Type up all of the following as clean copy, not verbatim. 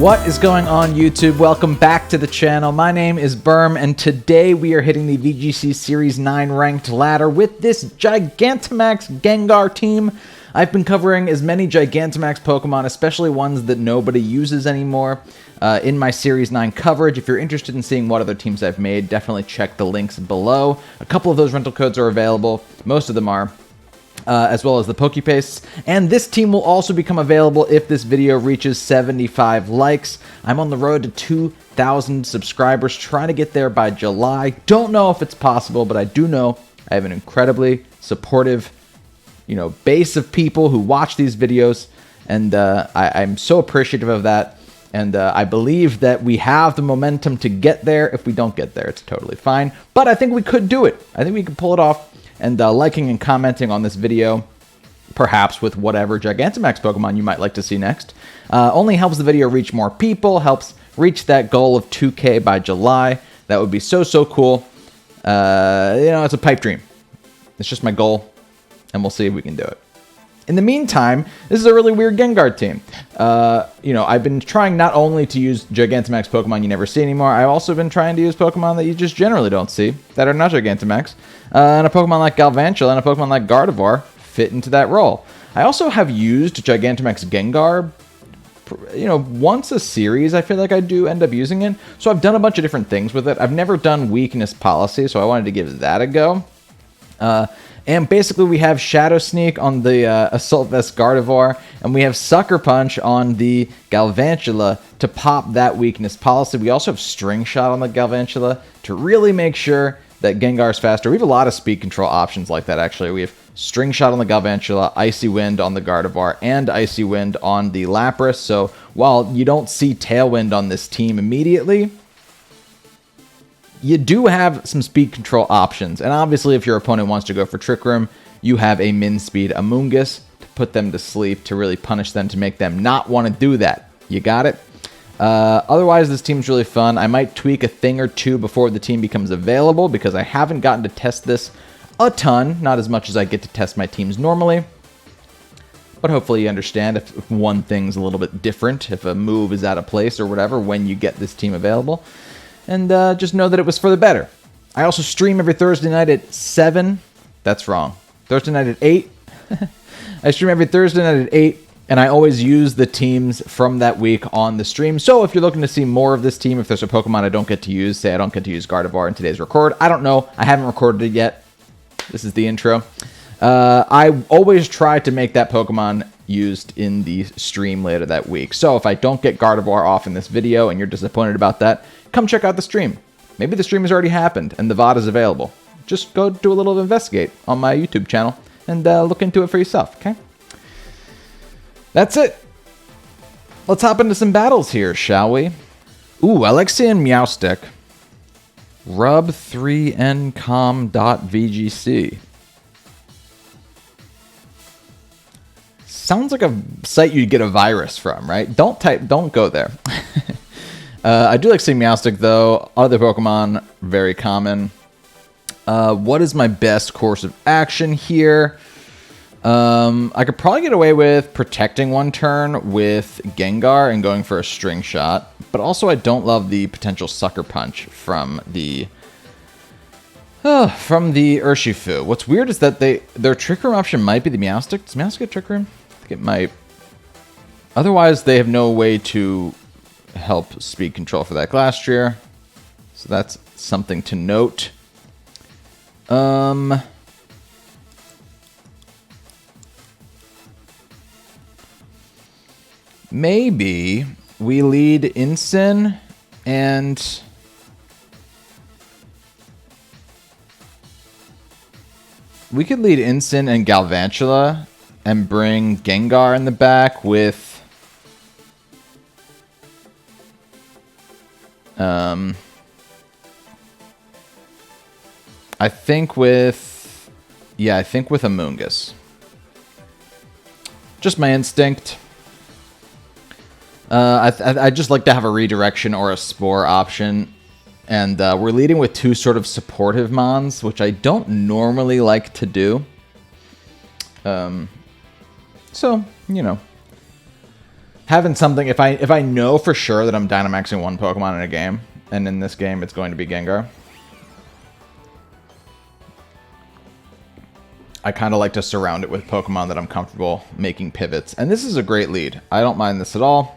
What is going on, YouTube? Welcome back to the channel. My name is Berm, and today we are hitting the VGC Series 9 ranked ladder with this Gigantamax Gengar team. I've been covering as many Gigantamax Pokemon, especially ones that nobody uses anymore, in my Series 9 coverage. If you're interested in seeing what other teams I've made, definitely check the links below. A couple of those rental codes are available. Most of them are. As well as the Pokepastes. And this team will also become available if this video reaches 75 likes. I'm on the road to 2,000 subscribers, trying to get there by July. Don't know if it's possible, but I do know I have an incredibly supportive, base of people who watch these videos, and I'm so appreciative of that. And I believe that we have the momentum to get there. If we don't get there, it's totally fine. But I think we could do it. I think we could pull it off. And liking and commenting on this video, perhaps with whatever Gigantamax Pokemon you might like to see next, only helps the video reach more people, helps reach that goal of 2K by July. That would be so, so cool. It's a pipe dream. It's just my goal, and we'll see if we can do it. In the meantime, this is a really weird Gengar team. I've been trying not only to use Gigantamax Pokemon you never see anymore, I've also been trying to use Pokemon that you just generally don't see, that are not Gigantamax. And a Pokemon like Galvantula and a Pokemon like Gardevoir fit into that role. I also have used Gigantamax Gengar, once a series. I feel like I do end up using it. So I've done a bunch of different things with it. I've never done weakness policy, so I wanted to give that a go. And basically we have Shadow Sneak on the Assault Vest Gardevoir, and we have Sucker Punch on the Galvantula to pop that weakness policy. We also have String Shot on the Galvantula to really make sure that Gengar's faster. We have a lot of speed control options like that, actually. We have String Shot on the Galvantula, Icy Wind on the Gardevoir, and Icy Wind on the Lapras. So while you don't see Tailwind on this team immediately, you do have some speed control options. And obviously, if your opponent wants to go for Trick Room, you have a min speed Amoonguss to put them to sleep, to really punish them, to make them not want to do that. You got it? Otherwise, this team's really fun. I might tweak a thing or two before the team becomes available, because I haven't gotten to test this a ton, not as much as I get to test my teams normally. But hopefully you understand if one thing's a little bit different, if a move is out of place or whatever, when you get this team available. And just know that it was for the better. I also stream every Thursday night at 7. That's wrong. Thursday night at 8. I stream every Thursday night at 8. And I always use the teams from that week on the stream. So if you're looking to see more of this team, if there's a Pokemon I don't get to use, say I don't get to use Gardevoir in today's record, I don't know. I haven't recorded it yet. This is the intro. I always try to make that Pokemon used in the stream later that week. So if I don't get Gardevoir off in this video and you're disappointed about that, come check out the stream. Maybe the stream has already happened and the VOD is available. Just go do a little investigate on my YouTube channel and look into it for yourself, okay? That's it. Let's hop into some battles here, shall we? Ooh, I like seeing Meowstic. Rub3ncom.vgc. Sounds like a site you'd get a virus from, right? Don't go there. I do like seeing Meowstic, though. Other Pokemon, very common. What is my best course of action here? I could probably get away with protecting one turn with Gengar and going for a String Shot, but also I don't love the potential Sucker Punch from the Urshifu. What's weird is that their Trick Room option might be the Meowstic. Does Meowstic get Trick Room? I think it might. Otherwise, they have no way to help speed control for that Glastrier, so that's something to note. Maybe we lead Incin and we could lead Incin and Galvantula and bring Gengar in the back with I think with Amoonguss. Just my instinct. I just like to have a redirection or a spore option. And we're leading with two sort of supportive mons, which I don't normally like to do. So, you know. having something, if I know for sure that I'm Dynamaxing one Pokemon in a game, and in this game it's going to be Gengar, I kind of like to surround it with Pokemon that I'm comfortable making pivots. And this is a great lead. I don't mind this at all.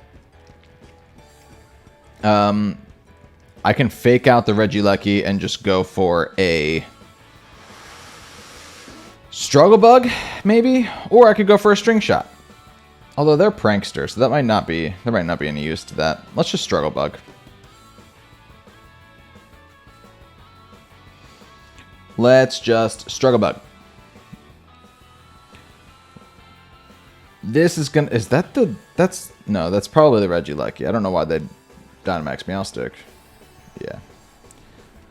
I can fake out the Regieleki and just go for a Struggle Bug, maybe? Or I could go for a String Shot. Although they're pranksters, so there might not be any use to that. Let's just Struggle Bug. Let's just Struggle Bug. This is gonna... Is that the... That's... No, that's probably the Regieleki. I don't know why they'd Dynamax Meowstic. Yeah.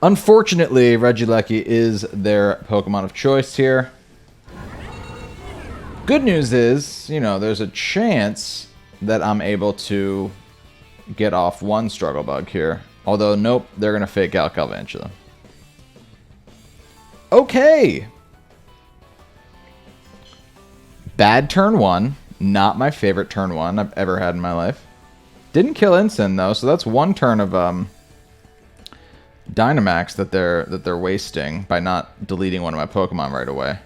Unfortunately, Regieleki is their Pokemon of choice here. Good news is, you know, there's a chance that I'm able to get off one Struggle Bug here. Although, nope, they're gonna fake out Galvantula. Okay! Bad turn one. Not my favorite turn one I've ever had in my life. Didn't kill Ensign though, so that's one turn of Dynamax that they're wasting by not deleting one of my Pokemon right away.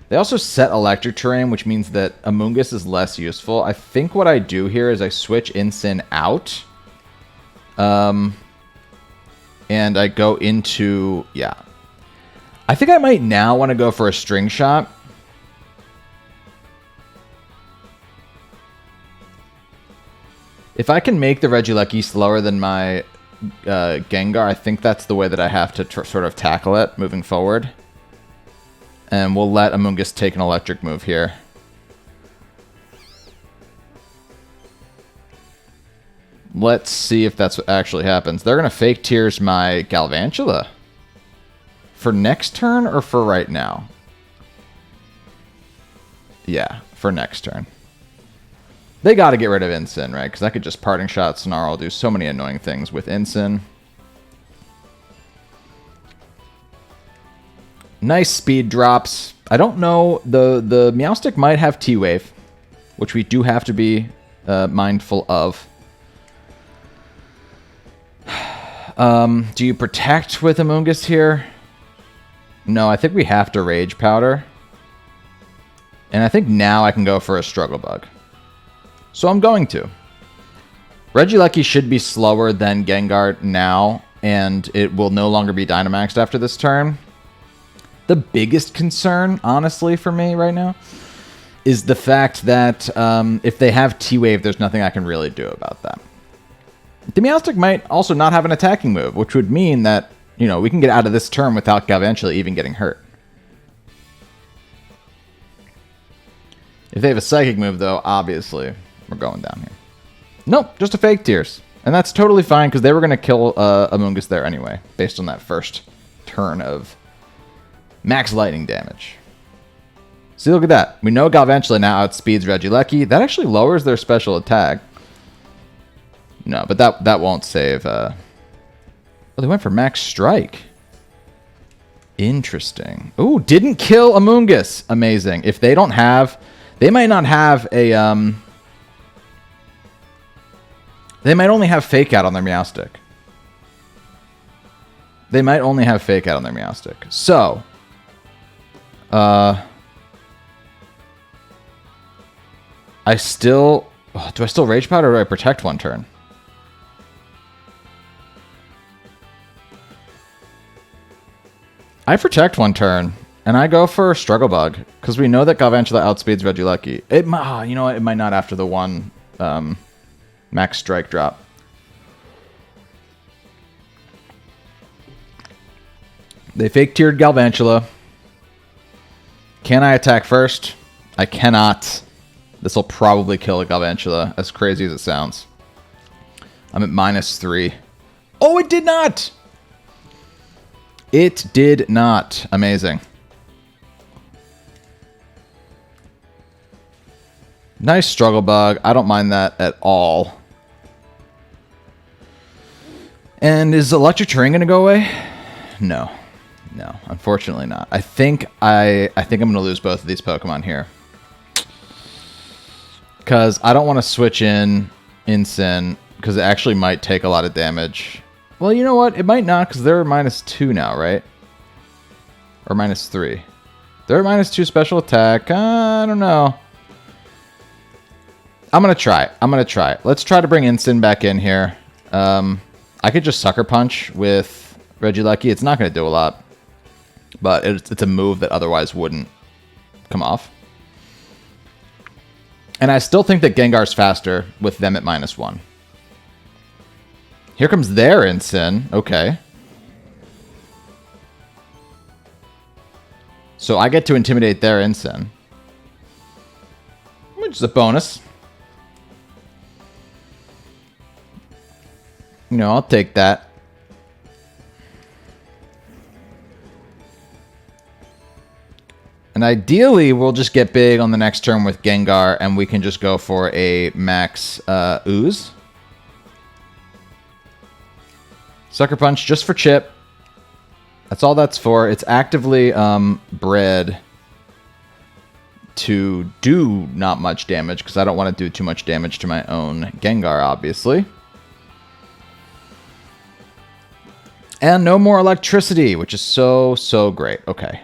They also set Electric Terrain, which means that Amoonguss is less useful. I think what I do here is I switch Ensign out. And I go into... Yeah. I think I might now want to go for a String Shot. If I can make the Regieleki slower than my Gengar, I think that's the way that I have to sort of tackle it moving forward. And we'll let Amoonguss take an electric move here. Let's see if that's what actually happens. They're going to Fake Tears my Galvantula. For next turn or for right now? Yeah, for next turn. They got to get rid of Ensign, right? Because I could just Parting Shot Snarl, do so many annoying things with Ensign. Nice speed drops. I don't know. The Meowstic might have T-Wave, which we do have to be mindful of. Do you protect with Amoonguss here? No, I think we have to Rage Powder. And I think now I can go for a Struggle Bug. So I'm going to. Regieleki should be slower than Gengar now, and it will no longer be Dynamaxed after this turn. The biggest concern, honestly, for me right now, is the fact that if they have T-Wave, there's nothing I can really do about that. The Meowstic might also not have an attacking move, which would mean that, you know, we can get out of this turn without Galvantula even getting hurt. If they have a Psychic move, though, obviously, we're going down here. Nope, just a Fake Tears. And that's totally fine, because they were going to kill Amoonguss there anyway, based on that first turn of max lightning damage. See, look at that. We know Galvantula now outspeeds Regieleki. That actually lowers their special attack. No, but that won't save... Oh, they went for Max Strike. Interesting. Ooh, didn't kill Amoonguss. Amazing. If they don't have... They might not have a... They might only have Fake Out on their Meowstic. They might only have Fake Out on their Meowstic. So... I still... Oh, do I still Rage Powder or do I Protect one turn? I Protect one turn, and I go for Struggle Bug, because we know that Galvantula outspeeds Regieleki. You know what? It might not after the one Max Strike drop. They Fake Tiered Galvantula. Can I attack first? I cannot. This will probably kill a Galvantula, as crazy as it sounds. I'm at -3. Oh, it did not! It did not. Amazing. Nice Struggle Bug. I don't mind that at all. And is Electric Terrain going to go away? No. No, unfortunately not. I think I'm going to lose both of these Pokemon here. Because I don't want to switch in Sin, because it actually might take a lot of damage. Well, you know what? It might not, because they're -2 now, right? Or -3. They're -2 special attack. I don't know. I'm going to try. I'm going to try. Let's try to bring Ensign back in here. I could just Sucker Punch with Regieleki. It's not going to do a lot. But it's a move that otherwise wouldn't come off. And I still think that Gengar's faster with them at -1. Here comes their Ensign. Okay. So I get to intimidate their Ensign. Which is a bonus. You know, I'll take that. And ideally, we'll just get big on the next turn with Gengar, and we can just go for a max Ooze. Sucker Punch just for chip. That's all that's for. It's actively bred to do not much damage, because I don't want to do too much damage to my own Gengar, obviously. And no more electricity, which is so, so great. Okay.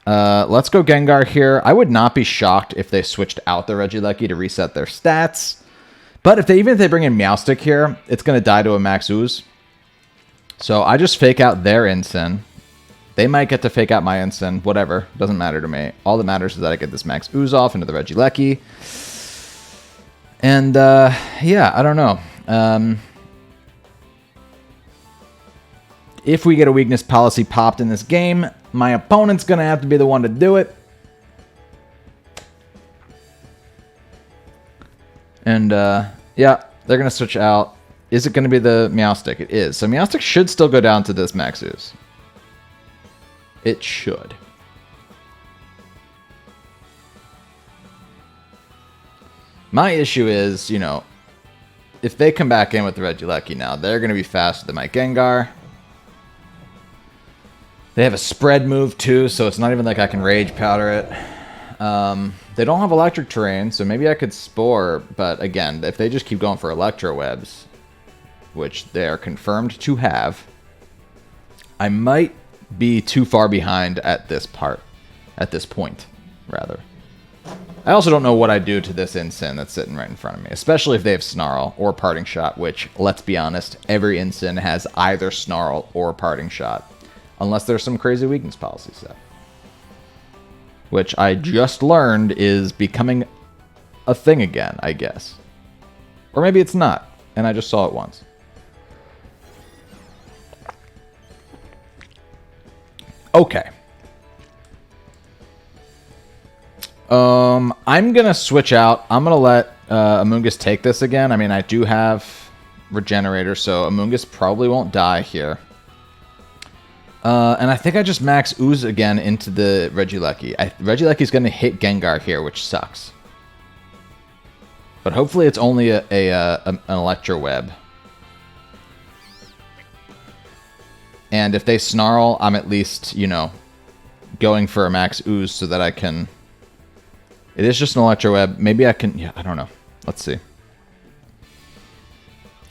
Let's go Gengar here. I would not be shocked if they switched out the Regieleki to reset their stats. But even if they bring in Meowstic here, it's going to die to a Max Ooze. So I just fake out their Ensign. They might get to fake out my Ensign. Whatever. Doesn't matter to me. All that matters is that I get this Max Ooze off into the Regieleki. And, yeah, I don't know. If we get a weakness policy popped in this game, my opponent's going to have to be the one to do it. And, yeah, they're going to switch out. Is it going to be the Meowstic? It is. So Meowstic should still go down to this Max Ooze. It should. My issue is, you know, if they come back in with the Regieleki now, they're going to be faster than my Gengar. They have a spread move too, so it's not even like I can Rage Powder it. They don't have Electric Terrain, so maybe I could Spore, but again, if they just keep going for Electro Webs, which they are confirmed to have, I might be too far behind at this point, rather. I also don't know what I do to this Ensign that's sitting right in front of me, especially if they have Snarl or Parting Shot, which, let's be honest, every Ensign has either Snarl or Parting Shot. Unless there's some crazy weakness policy set. Which I just learned is becoming a thing again, I guess. Or maybe it's not, and I just saw it once. Okay. I'm going to switch out. I'm going to let Amoonguss take this again. I mean, I do have Regenerator, so Amoonguss probably won't die here. And I think I just Max Ooze again into the Regieleki. Regielecky's going to hit Gengar here, which sucks. But hopefully it's only an Electro Web. And if they Snarl, I'm at least, you know, going for a Max Ooze so that I can... It is just an Electro Web. Maybe I can... Yeah, I don't know. Let's see.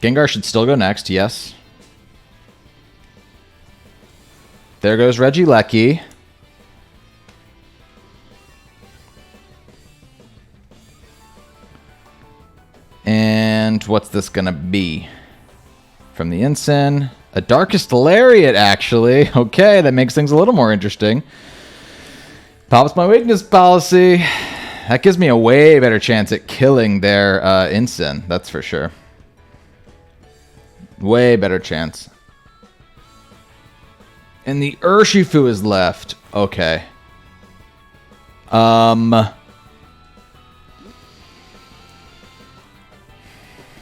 Gengar should still go next, yes. There goes Regieleki. And what's this going to be? From the Ensign. A Darkest Lariat, actually. Okay, that makes things a little more interesting. Pops my weakness policy. That gives me a way better chance at killing their Ensign. That's for sure. Way better chance. And the Urshifu is left. Okay. Alright,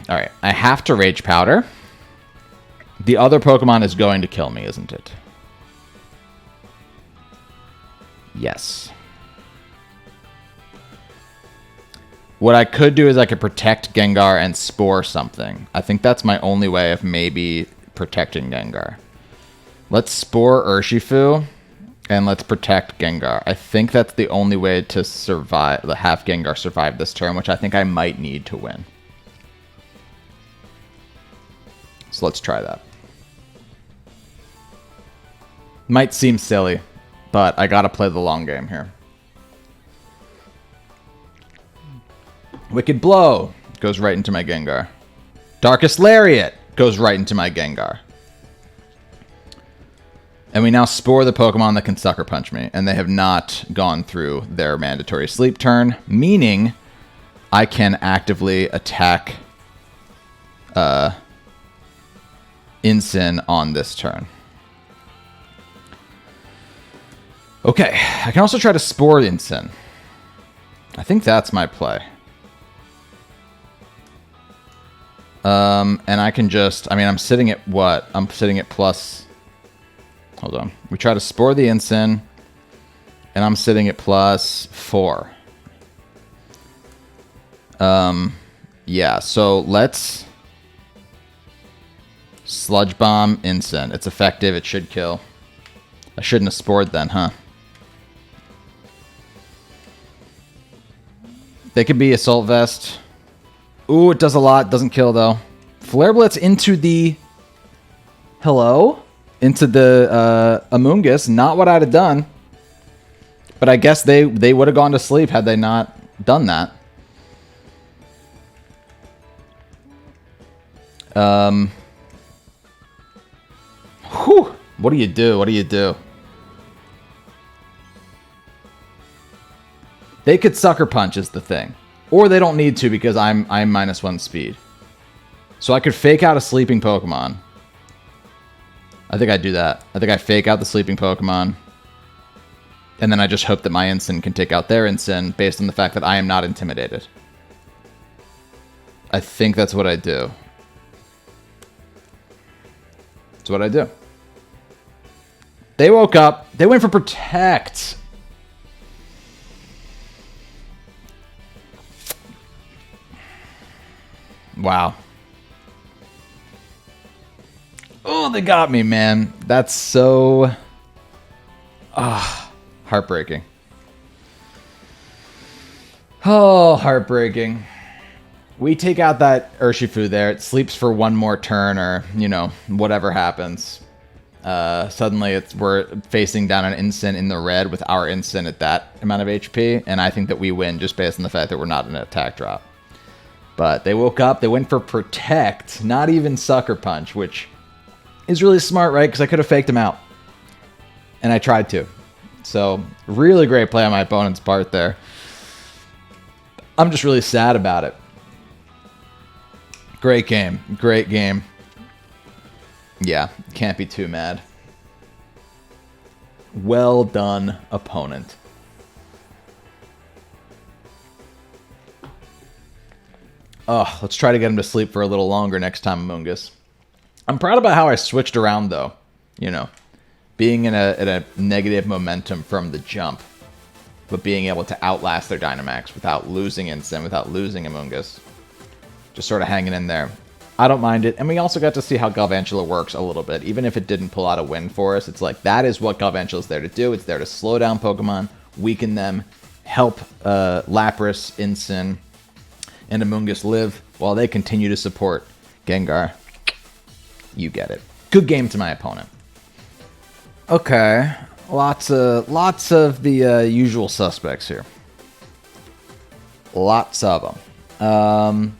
I have to Rage Powder. The other Pokemon is going to kill me, isn't it? Yes. What I could do is I could protect Gengar and Spore something. I think that's my only way of maybe protecting Gengar. Let's Spore Urshifu. And let's protect Gengar. I think that's the only way to survive, have Gengar survive this turn, which I think I might need to win. So let's try that. Might seem silly, but I gotta play the long game here. Wicked Blow goes right into my Gengar. Darkest Lariat goes right into my Gengar. And we now spore the Pokemon that can Sucker Punch me, and they have not gone through their mandatory sleep turn, meaning I can actively attack Incin on this turn. Okay, I can also try to spore Incin. I think that's my play. And I can just, I mean, I'm sitting at what? I'm sitting at plus... Hold on. We try to spore the Incin, and I'm sitting at +4. Yeah, so let's Sludge Bomb Incin. It's effective. It should kill. I shouldn't have spored then, huh? They could be Assault Vest. Ooh, it does a lot. Doesn't kill, though. Flare Blitz into the... Hello? Into the Amoonguss. Not what I'd have done. But I guess they would have gone to sleep had they not done that. Whew. What do you do? What do you do? They could Sucker Punch is the thing. Or they don't need to because I'm -1 speed. So I could fake out a sleeping Pokemon. I think I do that. I think I fake out the sleeping Pokemon. And then I just hope that my Incin can take out their Incin based on the fact that I am not intimidated. I think that's what I do. That's what I do. They woke up. They went for Protect. Wow. Oh, they got me, man. That's so... heartbreaking. Oh, heartbreaking. We take out that Urshifu there. It sleeps for one more turn or, you know, whatever happens. Suddenly we're facing down an Incin in the red with our Incin at that amount of HP. And I think that we win just based on the fact that we're not in an attack drop. But they woke up. They went for Protect. Not even Sucker Punch, which... is really smart, right? Because I could have faked him out. And I tried to. So, really great play on my opponent's part there. I'm just really sad about it. Great game. Great game. Yeah, can't be too mad. Well done, opponent. Oh, let's try to get him to sleep for a little longer next time, Amoonguss. I'm proud about how I switched around, though. You know, being in a negative momentum from the jump, but being able to outlast their Dynamax without losing Incin, without losing Amoonguss. Just sort of hanging in there. I don't mind it. And we also got to see how Galvantula works a little bit. Even if it didn't pull out a win for us, it's like, that is what Galvantula is there to do. It's there to slow down Pokemon, weaken them, help Lapras, Incin, and Amoonguss live while they continue to support Gengar. You get it. Good game to my opponent. Okay. Lots of the usual suspects here. Lots of them.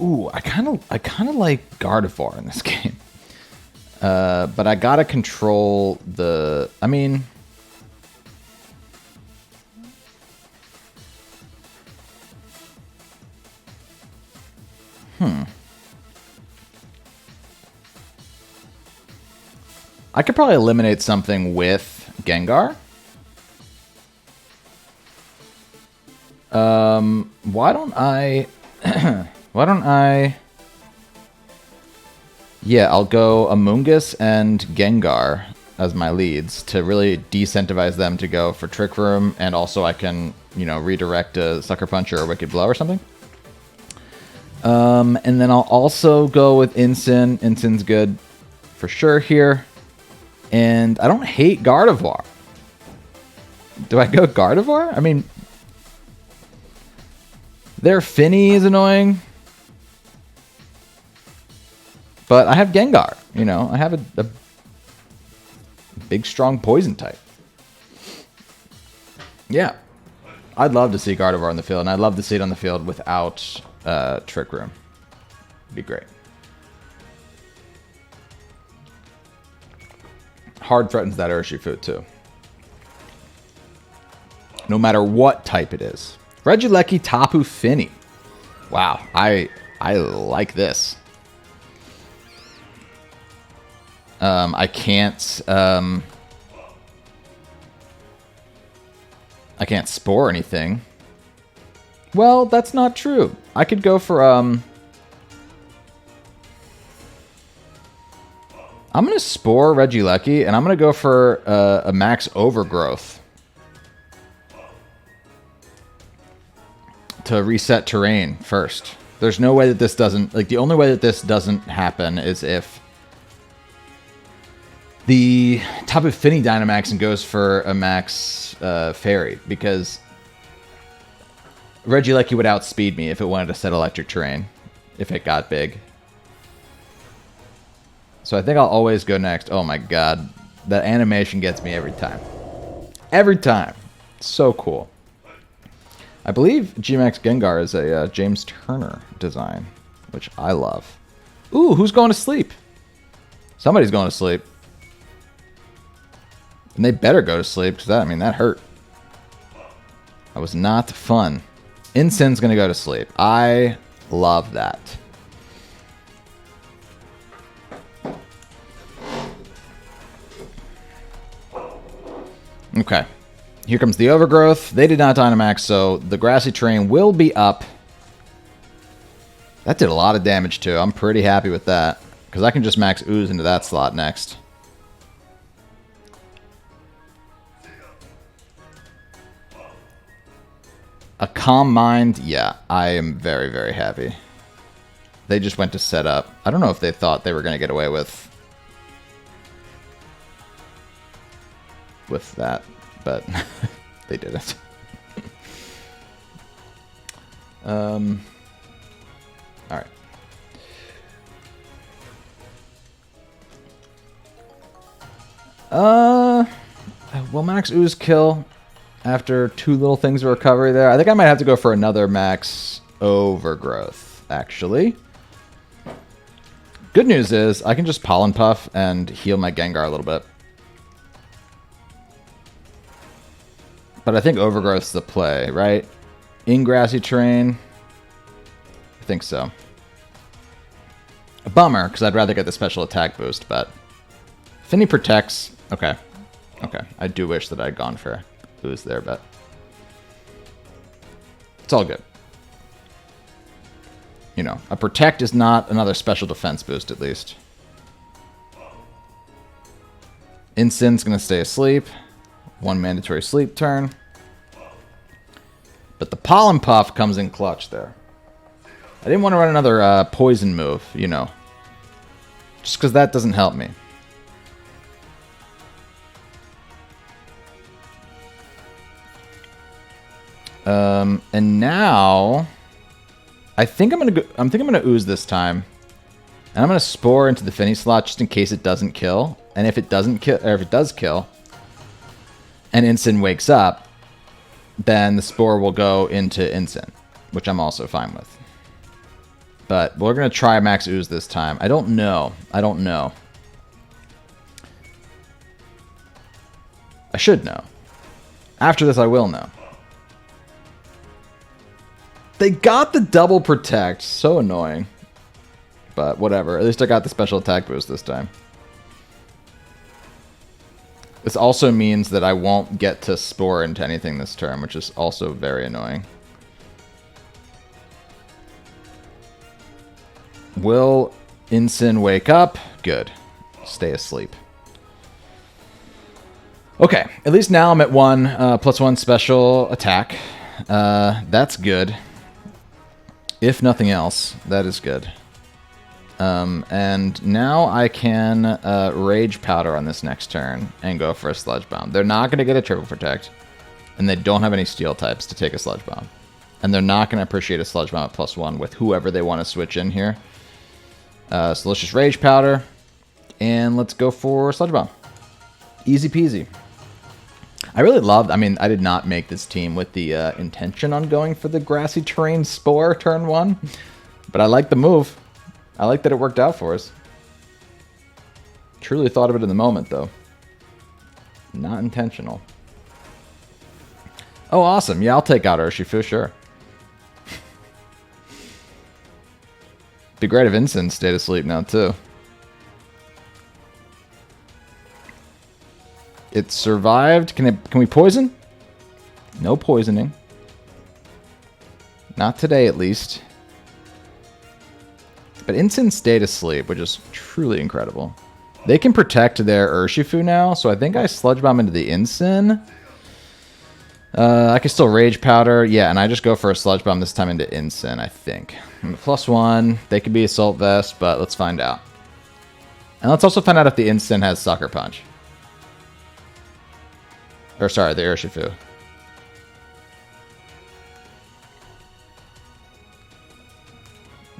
Ooh, I kind of like Gardevoir in this game. But I gotta control the... I mean... I could probably eliminate something with Gengar. Why don't I... why don't I... Yeah, I'll go Amoonguss and Gengar as my leads to really decentivize them to go for Trick Room, and also I can, you know, redirect a Sucker Punch or a Wicked Blow or something. And then I'll also go with Incin. Incin's good for sure here. And I don't hate Gardevoir. Do I go Gardevoir? I mean, their Finny is annoying. But I have Gengar. You know, I have a big, strong poison type. Yeah. I'd love to see Gardevoir on the field, and I'd love to see it on the field without Trick Room. It'd be great. Hard threatens that Urshifu too. No matter what type it is. Regieleki, Tapu, Finny. Wow, I like this. I can't spore anything. Well, that's not true. I could go for I'm going to spore Regieleki, and I'm going to go for a max overgrowth to reset terrain first. There's no way that this doesn't... Like, the only way that this doesn't happen is if the Tapu Fini Dynamax and goes for a max Fairy, because Regieleki would outspeed me if it wanted to set electric terrain, if it got big. So I think I'll always go next. Oh my god. That animation gets me every time. Every time. So cool. I believe GMAX Gengar is a James Turner design, which I love. Ooh, who's going to sleep? Somebody's going to sleep. And they better go to sleep, because that, I mean, that hurt. That was not fun. Incen's going to go to sleep. I love that. Okay. Here comes the Overgrowth. They did not Dynamax, so the Grassy Terrain will be up. That did a lot of damage, too. I'm pretty happy with that, because I can just max Ooze into that slot next. A Calm Mind, yeah, I am very, very happy. They just went to set up. I don't know if they thought they were going to get away with that, but they didn't. All right. Will Max Ooze kill after two little things of recovery there? I think I might have to go for another Max Overgrowth, actually. Good news is I can just Pollen Puff and heal my Gengar a little bit. But I think Overgrowth's the play, right? In Grassy Terrain? I think so. A bummer, because I'd rather get the special attack boost, but... Finny protects. Okay. Okay. I do wish that I'd gone for Ooze there, but... It's all good. You know, a protect is not another special defense boost, at least. Incen's going to stay asleep. One mandatory sleep turn. But the Pollen Puff comes in clutch there. I didn't want to run another poison move, you know. Just because that doesn't help me. And now I think I'm gonna Ooze this time. And I'm gonna Spore into the Finny slot just in case it doesn't kill. And if it doesn't kill, or if it does kill, and Incin wakes up, then the Spore will go into Incin, which I'm also fine with. But we're going to try Max Ooze this time. I don't know. I don't know. I should know. After this, I will know. They got the double protect. So annoying. But whatever. At least I got the special attack boost this time. This also means that I won't get to Spore into anything this turn, which is also very annoying. Will Incin wake up? Good. Stay asleep. Okay, at least now I'm at 1 +1 special attack. That's good. If nothing else, that is good. And now I can Rage Powder on this next turn and go for a Sludge Bomb. They're not going to get a Triple Protect, and they don't have any Steel types to take a Sludge Bomb. And they're not going to appreciate a Sludge Bomb at +1 with whoever they want to switch in here. So let's just Rage Powder, and let's go for Sludge Bomb. Easy peasy. I really loved, I mean, I did not make this team with the intention on going for the Grassy Terrain Spore turn 1, but I like the move. I like that it worked out for us. Truly thought of it in the moment, though. Not intentional. Oh, awesome. Yeah, I'll take out Urshifu, sure. Be great if Incin stayed asleep now, too. It survived. Can we poison? No poisoning. Not today, at least. But Incin stayed asleep, which is truly incredible. They can protect their Urshifu now, so I think I Sludge Bomb into the Incin. I can still Rage Powder. Yeah, and I just go for a Sludge Bomb this time into Incin, I think. +1. They could be Assault Vest, but let's find out. And let's also find out if the Incin has Sucker Punch. Or sorry, the Urshifu.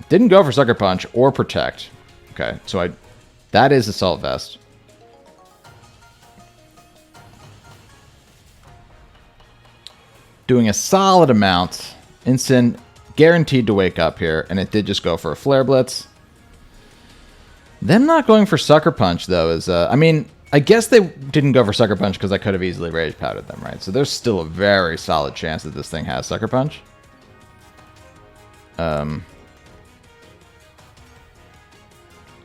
Didn't go for Sucker Punch or Protect. Okay, so that is Assault Vest. Doing a solid amount. Incin guaranteed to wake up here, and it did just go for a Flare Blitz. Them not going for Sucker Punch, though, is... I mean, I guess they didn't go for Sucker Punch because I could have easily Rage Powdered them, right? So there's still a very solid chance that this thing has Sucker Punch.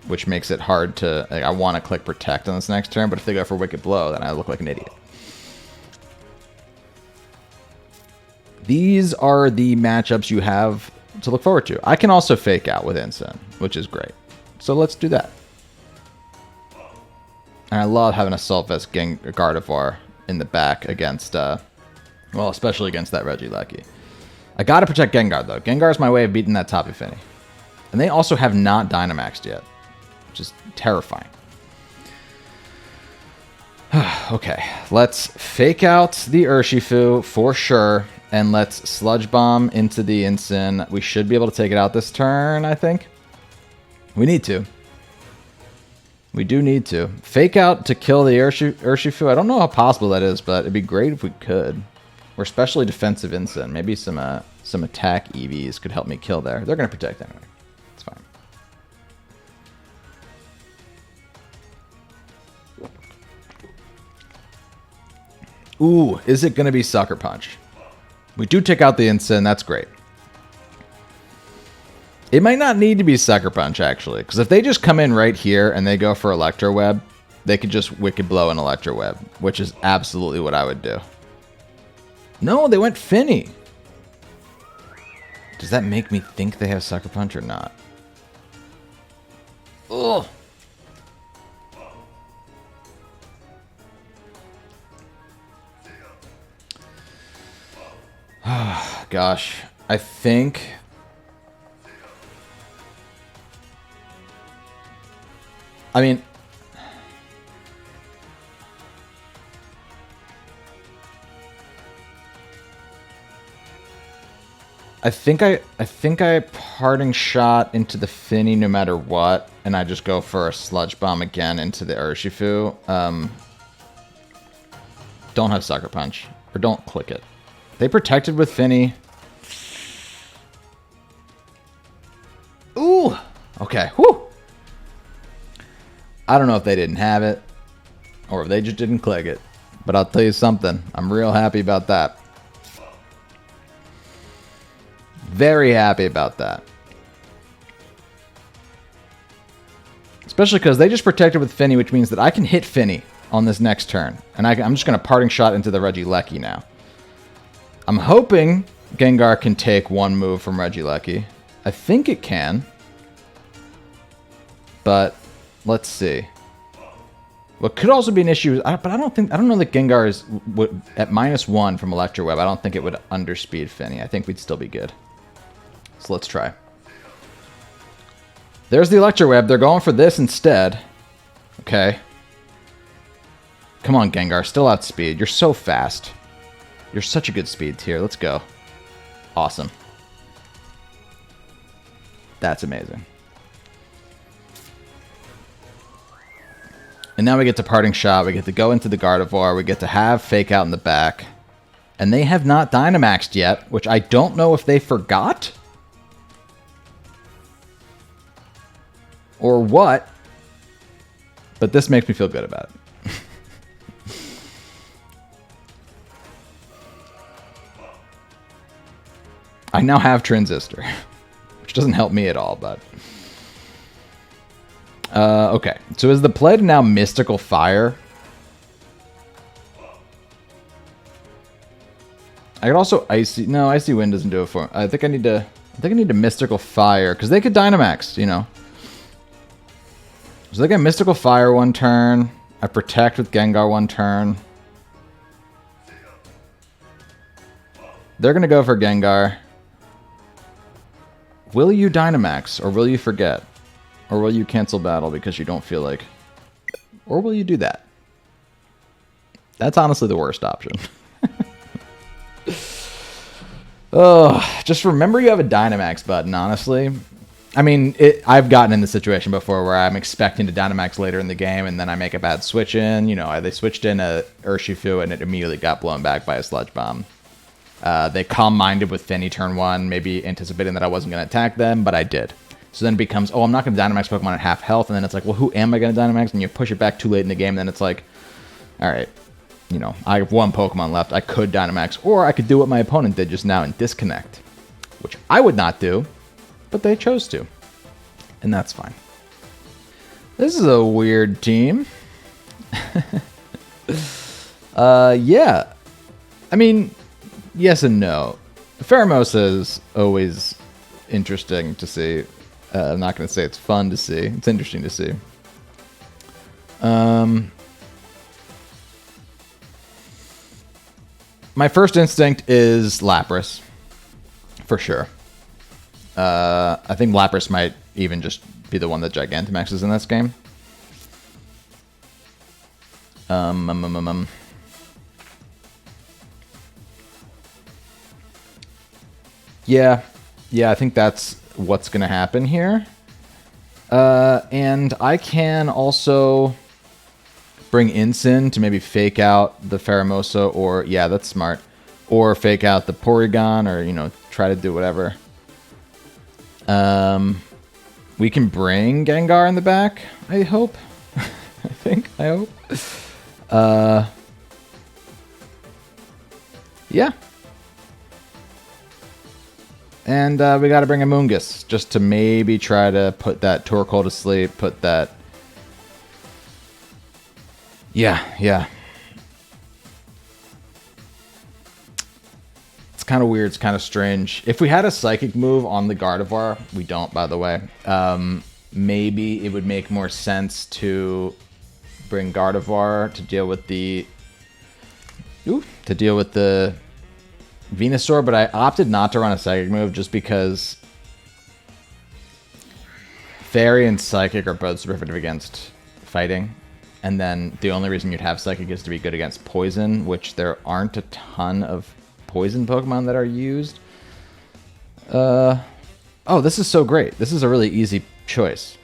Which makes it hard to... Like, I want to click Protect on this next turn, but if they go for Wicked Blow, then I look like an idiot. These are the matchups you have to look forward to. I can also Fake Out with Incin, which is great. So let's do that. And I love having Assault Vest Gardevoir in the back against... well, especially against that Regieleki. I gotta protect Gengar, though. Gengar is my way of beating that Tapu Fini. And they also have not Dynamaxed yet. Which is terrifying. Okay, let's Fake Out the Urshifu for sure. And let's Sludge Bomb into the Incin. We should be able to take it out this turn, I think. We need to. We do need to. Fake Out to kill the Urshifu. I don't know how possible that is, but it'd be great if we could. We're especially defensive Incin. Maybe some attack EVs could help me kill there. They're going to protect anyway. It's fine. Ooh, is it going to be Sucker Punch? We do take out the Incin. That's great. It might not need to be Sucker Punch, actually. Because if they just come in right here and they go for Electro Web, they could just Wicked Blow and Electro Web, which is absolutely what I would do. No, they went Finny. Does that make me think they have Sucker Punch or not? Ugh. Gosh, I think... I mean... I think I Parting Shot into the Finny no matter what, and I just go for a Sludge Bomb again into the Urshifu. Don't have Sucker Punch, or don't click it. They protected with Finny. Ooh! Okay, whew! I don't know if they didn't have it, or if they just didn't click it. But I'll tell you something, I'm real happy about that. Very happy about that. Especially because they just protected with Finny, which means that I can hit Finny on this next turn. And I'm just going to Parting Shot into the Regieleki now. I'm hoping Gengar can take one move from Regieleki. I think it can. But let's see. What could also be an issue, but I don't know that Gengar is at -1 from Electro Web. I don't think it would underspeed Finny. I think we'd still be good. So let's try. There's the Electro Web. They're going for this instead. Okay. Come on, Gengar. Still outspeed. You're so fast. You're such a good speed tier. Let's go. Awesome. That's amazing. And now we get to Parting Shot. We get to go into the Gardevoir. We get to have Fake Out in the back. And they have not Dynamaxed yet, which I don't know if they forgot. Or what. But this makes me feel good about it. I now have Transistor. Which doesn't help me at all, but... okay, so is the play to now Mystical Fire? I could also Icy... No, Icy Wind doesn't do it for me. I think I need to Mystical Fire, because they could Dynamax, you know. So they get Mystical Fire one turn. I Protect with Gengar one turn. They're going to go for Gengar. Will you Dynamax, or will you forget? Or will you cancel battle because you don't feel like... Or will you do that? That's honestly the worst option. Oh, just remember you have a Dynamax button, honestly. I mean, I've gotten in the situation before where I'm expecting to Dynamax later in the game, and then I make a bad switch in. You know, they switched in a Urshifu, and it immediately got blown back by a Sludge Bomb. They calm-minded with Finny turn 1, maybe anticipating that I wasn't going to attack them, but I did. So then it becomes, oh, I'm not going to Dynamax Pokemon at half health, and then it's like, well, who am I going to Dynamax? And you push it back too late in the game, and then it's like, all right, you know, I have one Pokemon left. I could Dynamax, or I could do what my opponent did just now and disconnect, which I would not do, but they chose to, and that's fine. This is a weird team. Yeah. I mean, yes and no. Pheromosa is always interesting to see. I'm not going to say it's fun to see. It's interesting to see. My first instinct is Lapras, for sure. I think Lapras might even just be the one that Gigantamaxes in this game. Yeah, I think that's what's going to happen here. And I can also bring Incin to maybe fake out the Pheromosa, or, yeah, that's smart. Or fake out the Porygon, or, you know, try to do whatever. We can bring Gengar in the back, I hope. I hope. Yeah. And we got to bring a Moongus just to maybe try to put that Torkoal to sleep, put that... Yeah. It's kind of weird, it's kind of strange. If we had a Psychic move on the Gardevoir, we don't, by the way, maybe it would make more sense to bring Gardevoir to deal with the... Venusaur, but I opted not to run a Psychic move just because Fairy and Psychic are both super effective against fighting, and then the only reason you'd have Psychic is to be good against Poison, which there aren't a ton of Poison Pokemon that are used. Oh, this is so great. This is a really easy choice.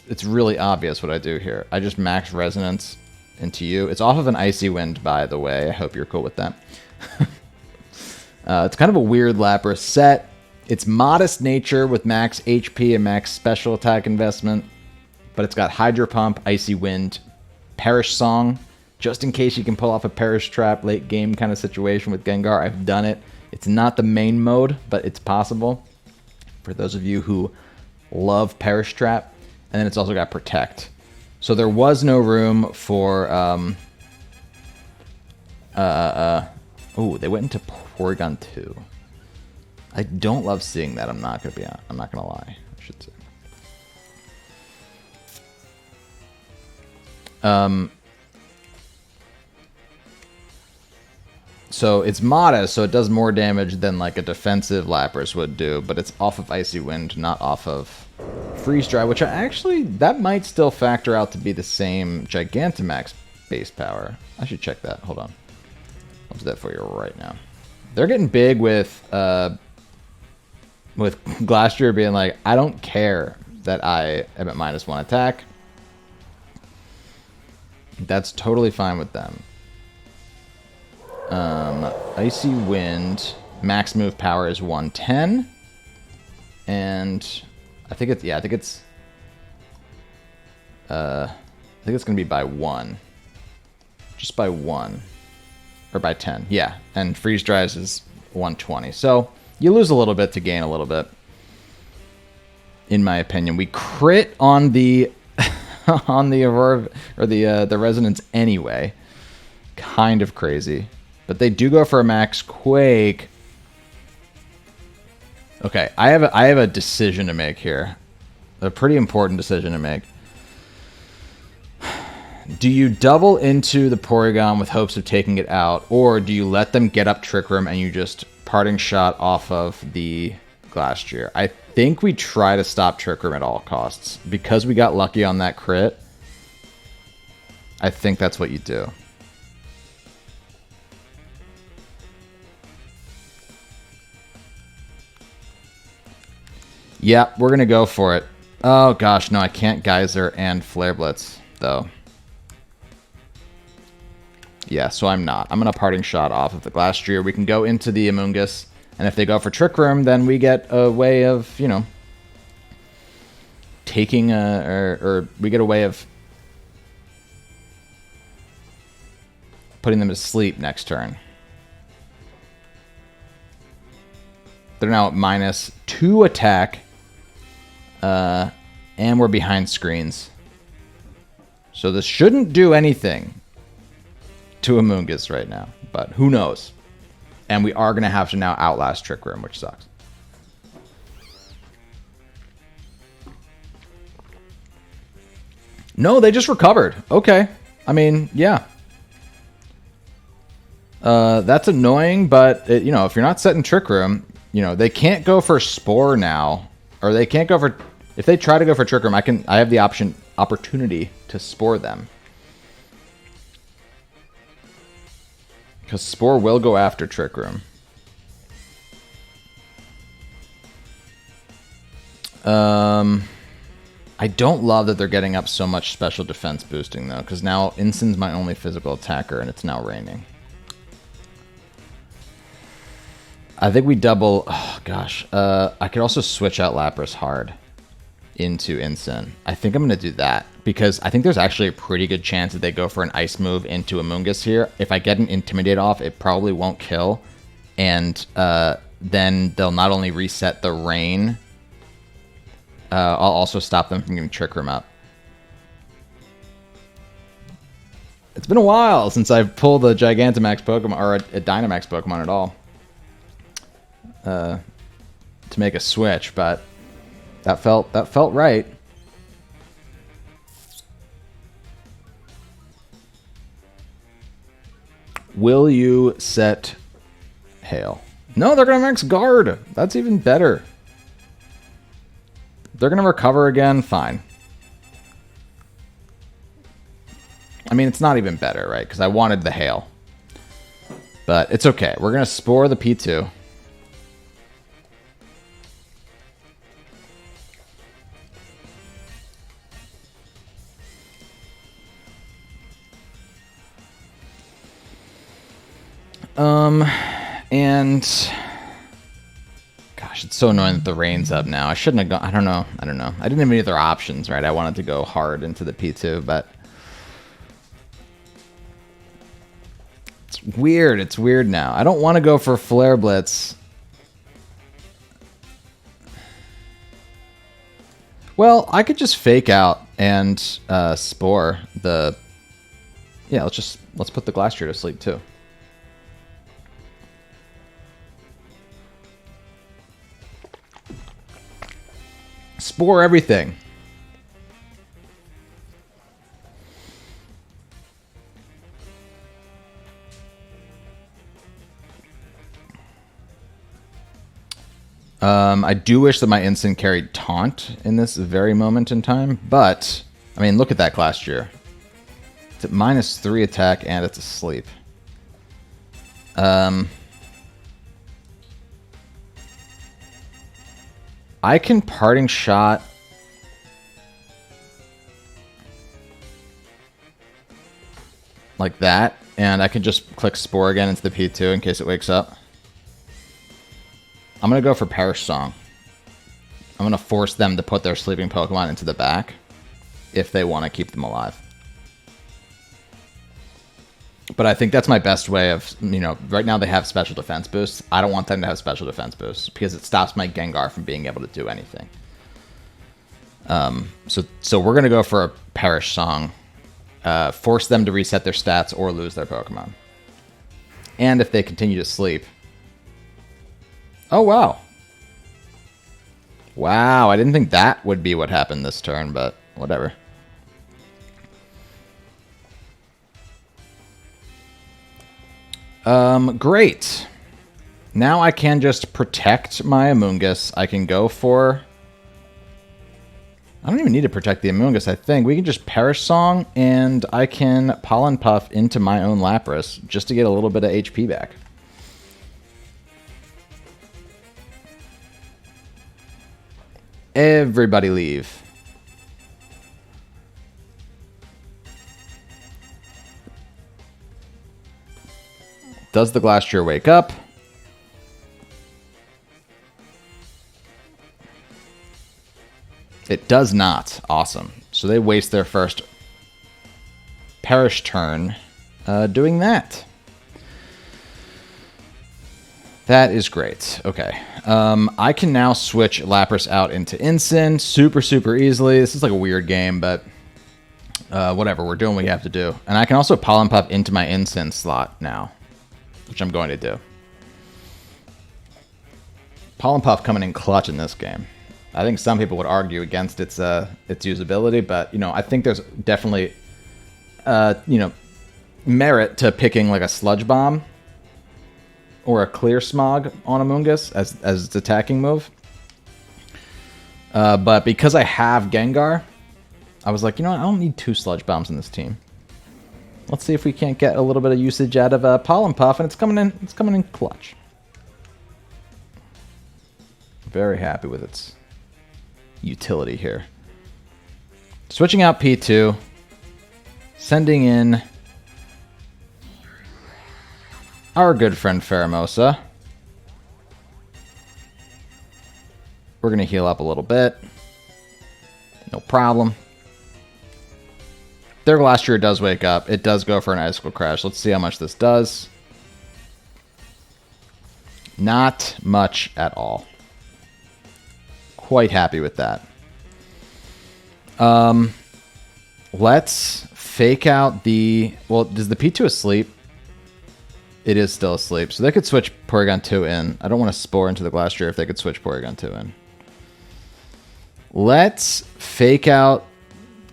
It's really obvious what I do here. I just max Resonance into you. It's off of an Icy Wind, by the way. I hope you're cool with that. It's kind of a weird Lapras set. It's modest nature with max HP and max special attack investment, but it's got Hydro Pump, Icy Wind, Perish Song, just in case you can pull off a Perish Trap late game kind of situation with Gengar. I've done it. It's not the main mode, but it's possible for those of you who love Perish Trap. And then it's also got Protect. So there was no room for oh, they went into Porygon 2. I don't love seeing that. I'm not gonna lie. I should say. So it's modest, so it does more damage than like a defensive Lapras would do, but it's off of Icy Wind, not off of Freeze Dry, which that might still factor out to be the same Gigantamax base power. I should check that. Hold on. I'll do that for you right now. They're getting big with Glastrier being like, I don't care that I am at -1 attack. That's totally fine with them. Icy Wind, max move power is 110. And I think it's gonna be by 1. Just by 1. Or by 10. Yeah. And freeze dries is 120. So you lose a little bit to gain a little bit. In my opinion. We crit on the on the Aurora or the Resonance anyway. Kind of crazy. But they do go for a max Quake. Okay, I have a decision to make here. A pretty important decision to make. Do you double into the Porygon with hopes of taking it out, or do you let them get up Trick Room and you just parting shot off of the Glastrier? I think we try to stop Trick Room at all costs. Because we got lucky on that crit, I think that's what you do. Yeah, we're going to go for it. Oh, gosh, no, I can't Geyser and Flare Blitz, though. Yeah, so I'm not. I'm going to Parting Shot off of the Glastrier. We can go into the Amoonguss, and if they go for Trick Room, then we get a way of, you know, taking or we get a way of putting them to sleep next turn. They're now at -2 attack. And we're behind screens. So this shouldn't do anything to Amoonguss right now. But who knows? And we are going to have to now outlast Trick Room, which sucks. No, they just recovered. Okay. I mean, yeah. That's annoying, but, you know, if you're not setting Trick Room, you know, they can't go for Spore now. Or they can't go for... If they try to go for Trick Room, I have the opportunity to Spore them. Because Spore will go after Trick Room. I don't love that they're getting up so much special defense boosting, though. Because now Inson's my only physical attacker, and it's now raining. I think we double... Oh, gosh. I could also switch out Lapras hard into Incin. I think I'm going to do that. Because I think there's actually a pretty good chance that they go for an Ice move into Amoonguss here. If I get an Intimidate off, it probably won't kill. And then they'll not only reset the rain, I'll also stop them from getting Trick Room up. It's been a while since I've pulled a Gigantamax Pokemon, or a Dynamax Pokemon at all. To make a switch, but that felt right. Will you set Hail? No, they're gonna max Guard. That's even better. They're gonna recover again. Fine. I mean, it's not even better, right? Because I wanted the Hail, but it's okay. We're gonna Spore the P2. And gosh, it's so annoying that the rain's up now. I shouldn't have gone. I don't know. I didn't have any other options, right? I wanted to go hard into the P2, but it's weird. It's weird now. I don't want to go for Flare Blitz. Well, I could just fake out and Spore the... Yeah, let's put the Glastrier to sleep too. Spore everything. I do wish that my instant carried Taunt in this very moment in time, but, I mean, look at that Glastrier. It's at -3 attack and it's asleep. I can Parting Shot. Like that, and I can just click Spore again into the P2 in case it wakes up. I'm going to go for Perish Song. I'm going to force them to put their sleeping Pokemon into the back if they want to keep them alive. But I think that's my best way of, you know, right now they have special defense boosts. I don't want them to have special defense boosts because it stops my Gengar from being able to do anything. So we're going to go for a Perish Song. Force them to reset their stats or lose their Pokemon. And if they continue to sleep... Oh, wow. Wow, I didn't think that would be what happened this turn, but whatever. Great. Now I can just protect my Amoonguss. I can go for... I don't even need to protect the Amoonguss, I think. We can just Perish Song, and I can Pollen Puff into my own Lapras just to get a little bit of HP back. Everybody leave. Does the Glastrier wake up? It does not. Awesome. So they waste their first Perish turn doing that. That is great. Okay. I can now switch Lapras out into Incin super easily. This is like a weird game, but whatever. We're doing what we have to do. And I can also Pollen Puff into my Incin slot now, which I'm going to do. Pollen Puff coming in clutch in this game. I think some people would argue against its usability, but you know, I think there's definitely you know, merit to picking like a Sludge Bomb or a Clear Smog on Amoonguss as its attacking move. But because I have Gengar, I was like, you know what? I don't need 2 Sludge Bombs in this team. Let's see if we can't get a little bit of usage out of Pollen Puff, and it's coming in. It's coming in clutch. Very happy with its utility here. Switching out P2, sending in our good friend Pheromosa. We're going to heal up a little bit. No problem. Their Glastrier does wake up. It does go for an Icicle Crash. Let's see how much this does. Not much at all. Quite happy with that. Let's fake out the... Well, does the P2 asleep? It is still asleep. So they could switch Porygon 2 in. I don't want to Spore into the Glastrier if they could switch Porygon 2 in. Let's fake out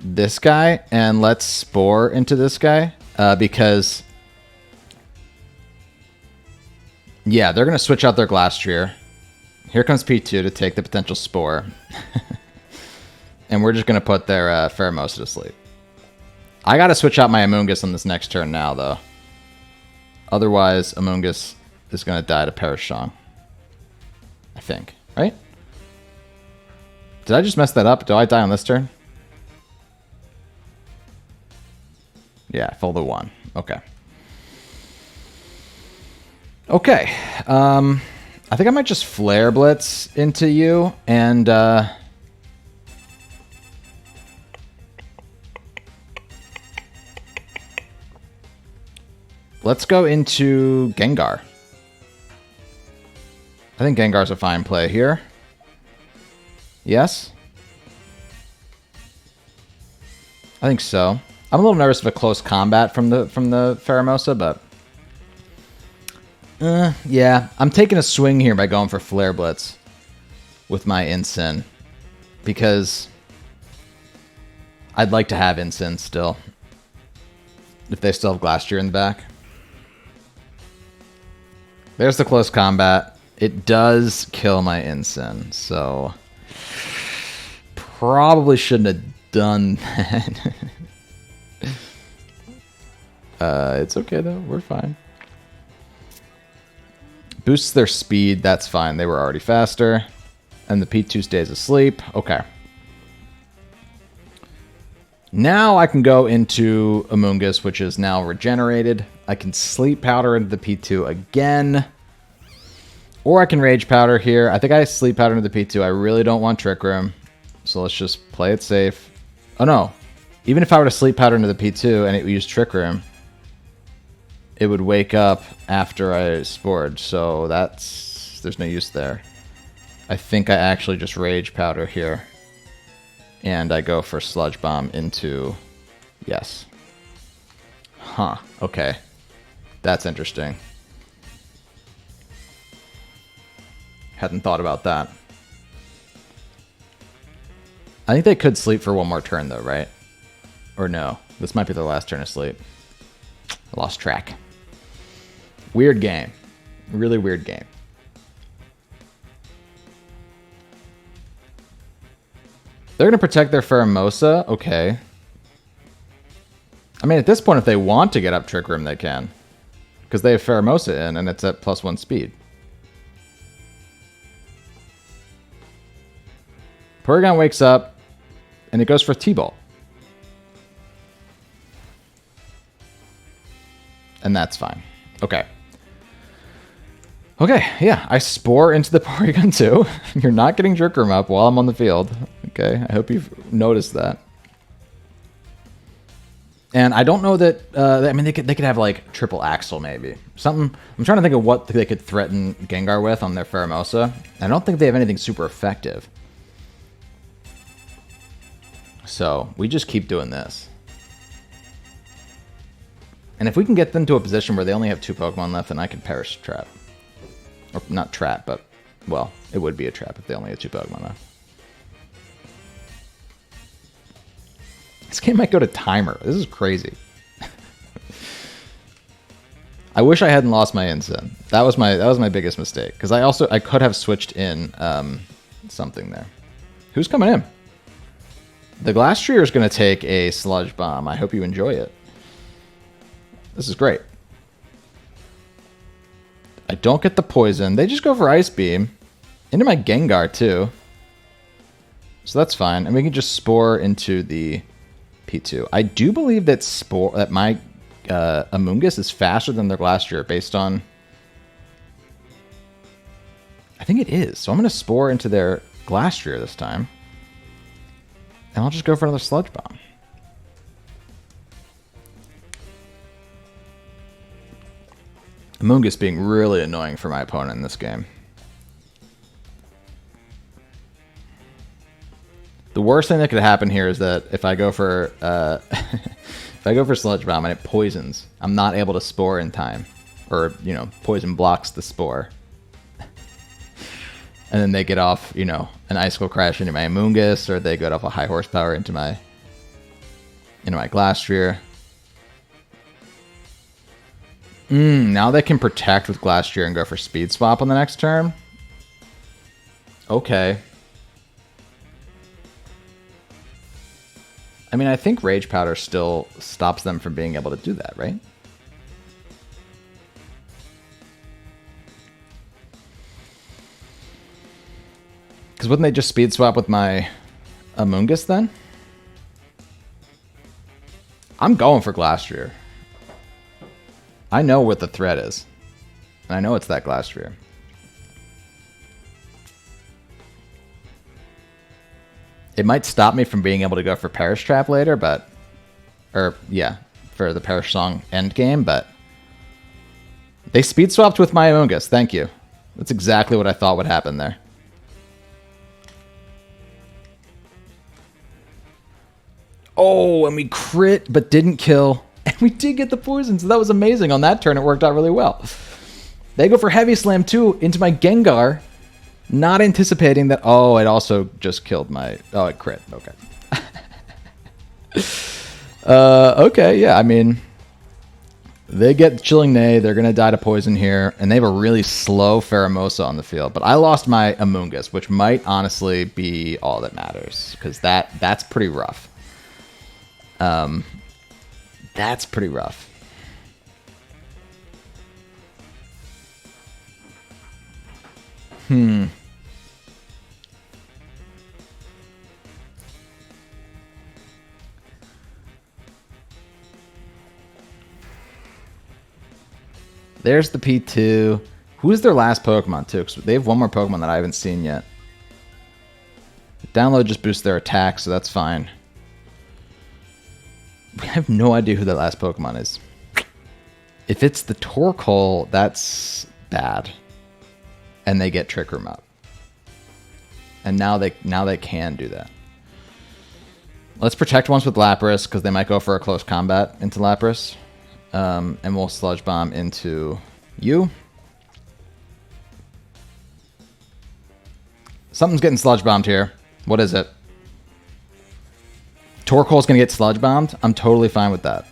this guy and let's Spore into this guy. Because... yeah, they're going to switch out their Glastrier. Here comes P2 to take the potential Spore. And we're just going to put their Pheromosa to sleep. I got to switch out my Amoonguss on this next turn now, though. Otherwise, Amoonguss is going to die to Perish Song. I think. Right? Did I just mess that up? Do I die on this turn? Yeah, full to 1. Okay. Okay. I think I might just Flare Blitz into you and... let's go into Gengar. I think Gengar's a fine play here. Yes? I think so. I'm a little nervous of a close combat from the Pheromosa, but... yeah, I'm taking a swing here by going for Flare Blitz with my Incin. Because I'd like to have Incin still. If they still have Glastrier in the back. There's the close combat. It does kill my Ensign, so probably shouldn't have done that. It's okay though, we're fine. Boosts their speed, that's fine. They were already faster. And the P2 stays asleep. Okay. Now I can go into Amoonguss, which is now regenerated. I can Sleep Powder into the P2 again. Or I can Rage Powder here. I think I Sleep Powder into the P2. I really don't want Trick Room. So let's just play it safe. Oh no. Even if I were to Sleep Powder into the P2 and it would use Trick Room, it would wake up after I spored. So there's no use there. I think I actually just Rage Powder here. And I go for Sludge Bomb into... Yes. Huh. Okay. That's interesting. Hadn't thought about that. I think they could sleep for one more turn though, right? Or no. This might be their last turn of sleep. I lost track. Weird game. Really weird game. They're going to protect their Pheromosa. Okay. I mean, at this point, if they want to get up Trick Room, they can. Because they have Pheromosa in, and it's at +1 speed. Porygon wakes up, and it goes for T-Bolt. And that's fine. Okay. Okay, yeah, I Spore into the Porygon too. You're not getting Trick Room up while I'm on the field. Okay, I hope you've noticed that. And I don't know that, I mean, they could have like Triple Axle maybe. Something, I'm trying to think of what they could threaten Gengar with on their Pheromosa. I don't think they have anything super effective. So, we just keep doing this. And if we can get them to a position where they only have 2 Pokemon left, then I can Perish Trap. Or not trap, but, well, it would be a trap if they only had 2 Pokemon left. This game might go to timer. This is crazy. I wish I hadn't lost my Ensign. That was my biggest mistake. Because I could have switched in something there. Who's coming in? The Glastrier is going to take a Sludge Bomb. I hope you enjoy it. This is great. I don't get the poison. They just go for Ice Beam. Into my Gengar, too. So that's fine. And we can just Spore into the P2. I do believe that my Amoonguss is faster than their Glastrier based on... I think it is. So I'm going to Spore into their Glastrier this time. And I'll just go for another Sludge Bomb. Amoonguss being really annoying for my opponent in this game. The worst thing that could happen here is that if I go for if I go for Sludge Bomb and it poisons, I'm not able to Spore in time, or you know, poison blocks the Spore, and then they get off, you know, an Icicle Crash into my Amoonguss, or they get off a High Horsepower into my Glastrier. Now they can protect with Glastrier and go for Speed Swap on the next turn. Okay. I mean, I think Rage Powder still stops them from being able to do that, right? Because wouldn't they just Speed Swap with my Amoonguss then? I'm going for Glastrier. I know what the threat is. And I know it's that Glastrier. It might stop me from being able to go for Perish Trap later, but... Or, yeah, for the Perish Song endgame, but... They speed swapped with my Amoonguss, thank you. That's exactly what I thought would happen there. Oh, and we crit, but didn't kill. And we did get the poison, so that was amazing. On that turn, it worked out really well. They go for Heavy Slam, too, into my Gengar. Not anticipating that... Oh, it also just killed my... Oh, it crit. Okay. Okay, yeah, I mean... They get Chilling Neigh. They're going to die to poison here. And they have a really slow Pheromosa on the field. But I lost my Amoonguss, which might honestly be all that matters. Because that's pretty rough. That's pretty rough. There's the P2. Who's their last Pokemon, too? Because they have one more Pokemon that I haven't seen yet. Download just boosts their attack, so that's fine. I have no idea who that last Pokemon is. If it's the Torkoal, that's bad. And they get Trick Room up. And now they can do that. Let's protect once with Lapras, because they might go for a close combat into Lapras. And we'll Sludge Bomb into you. Something's getting Sludge Bombed here. What is it? Torkoal's going to get Sludge Bombed? I'm totally fine with that.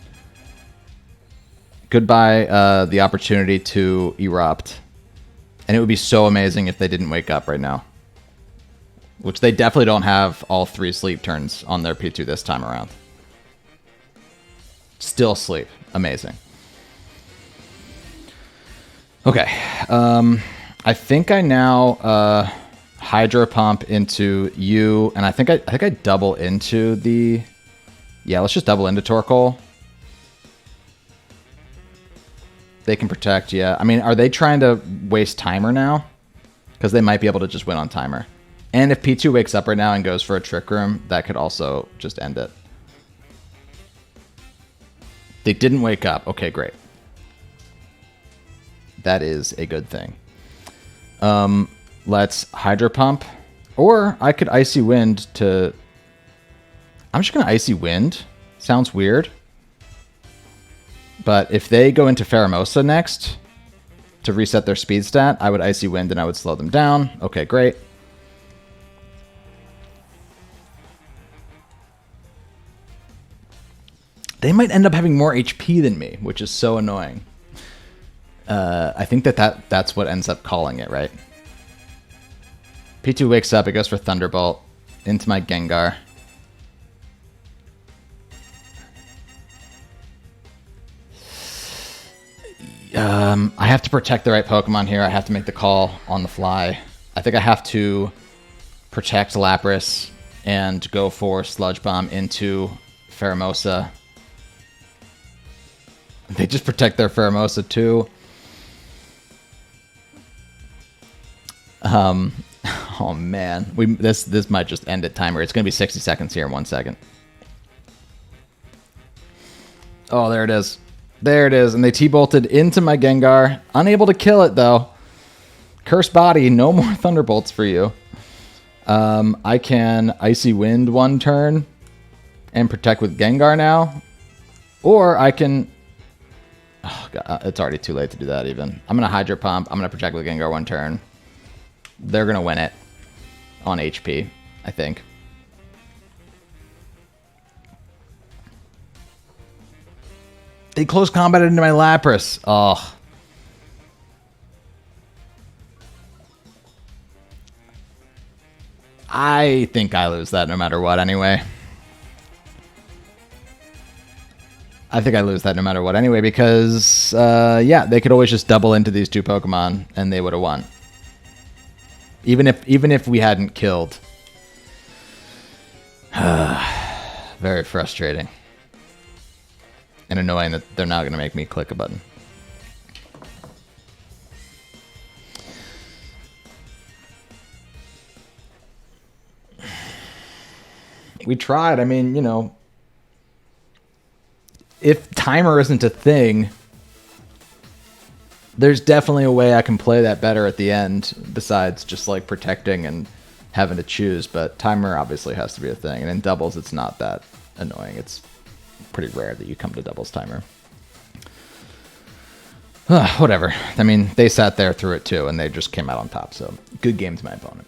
Goodbye the opportunity to Erupt. And it would be so amazing if they didn't wake up right now. Which they definitely don't have all 3 sleep turns on their P2 this time around. Still sleep. Amazing. Okay. I think I now Hydro Pump into you, and I think I double into the... Yeah, let's just double into Torkoal. They can protect, yeah. I mean, are they trying to waste Timer now? Because they might be able to just win on Timer. And if P2 wakes up right now and goes for a Trick Room, that could also just end it. They didn't wake up. Okay, great. That is a good thing. Let's Hydro Pump. Or I could Icy Wind to... I'm just going to Icy Wind. Sounds weird. But if they go into Pheromosa next to reset their speed stat, I would Icy Wind and I would slow them down. Okay, great. They might end up having more HP than me, which is so annoying. I think that's what ends up calling it, right? P2 wakes up, it goes for Thunderbolt into my Gengar. I have to protect the right Pokemon here. I have to make the call on the fly. I think I have to protect Lapras and go for Sludge Bomb into Pheromosa. They just protect their Pheromosa too. Oh man, this might just end at timer. It's gonna be 60 seconds here in 1 second. Oh, there it is. There it is, and they T-bolted into my Gengar. Unable to kill it though. Cursed Body, no more Thunderbolts for you. I can Icy Wind 1 turn and protect with Gengar now, or I can. Oh god, it's already too late to do that even. I'm going to Hydro Pump. I'm going to protect with Gengar 1 turn. They're going to win it on HP, I think. They close combated into my Lapras. Oh. I think I lose that no matter what anyway. I think I lose that no matter what anyway because, yeah, they could always just double into these 2 Pokemon and they would have won. Even if we hadn't killed. Very frustrating. And annoying that they're not going to make me click a button. We tried. I mean, you know, if timer isn't a thing, there's definitely a way I can play that better at the end besides just like protecting and having to choose. But timer obviously has to be a thing. And in doubles, it's not that annoying. It's pretty rare that you come to doubles timer. Whatever. I mean, they sat there through it too, and they just came out on top. So good game to my opponent.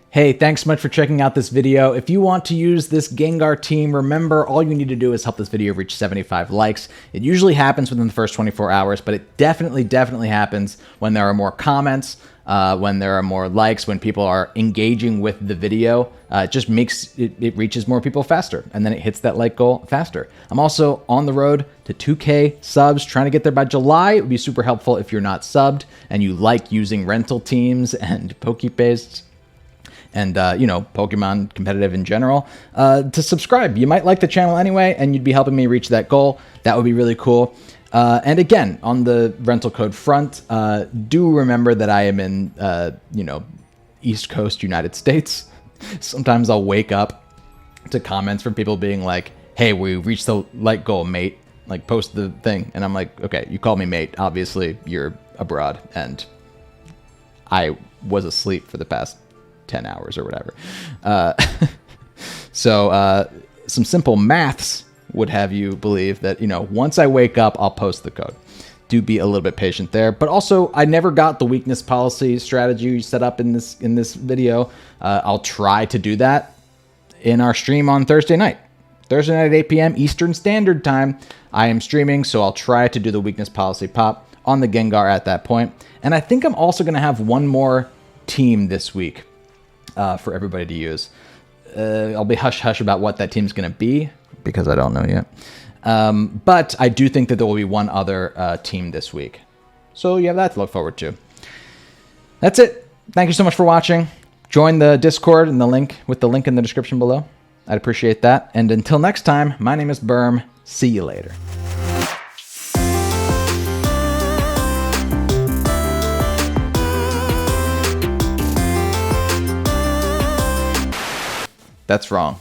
Hey, thanks so much for checking out this video. If you want to use this Gengar team, remember all you need to do is help this video reach 75 likes. It usually happens within the first 24 hours, but it definitely happens when there are more comments, when there are more likes, when people are engaging with the video. It just makes it reaches more people faster, and then it hits that like goal faster. I'm also on the road to 2K subs, trying to get there by July. It would be super helpful if you're not subbed and you like using rental teams and Pokepastes and, Pokemon competitive in general, to subscribe. You might like the channel anyway, and you'd be helping me reach that goal. That would be really cool. And again, on the rental code front, do remember that I am in, East Coast United States. Sometimes I'll wake up to comments from people being like, hey, we reached the like goal, mate. Like, post the thing. And I'm like, okay, you call me mate. Obviously, you're abroad, and I was asleep for the past 10 hours or whatever. So some simple maths would have you believe that, once I wake up, I'll post the code. Do be a little bit patient there. But also, I never got the weakness policy strategy set up in this video. I'll try to do that in our stream on Thursday night. Thursday night at 8 p.m. Eastern Standard Time. I am streaming, so I'll try to do the weakness policy pop on the Gengar at that point. And I think I'm also going to have one more team this week for everybody to use. I'll be hush-hush about what that team's going to be, because I don't know yet. But I do think that there will be one other team this week. So you have that to look forward to. That's it. Thank you so much for watching. Join the Discord and the link in the description below. I'd appreciate that. And until next time, my name is Berm. See you later. That's wrong.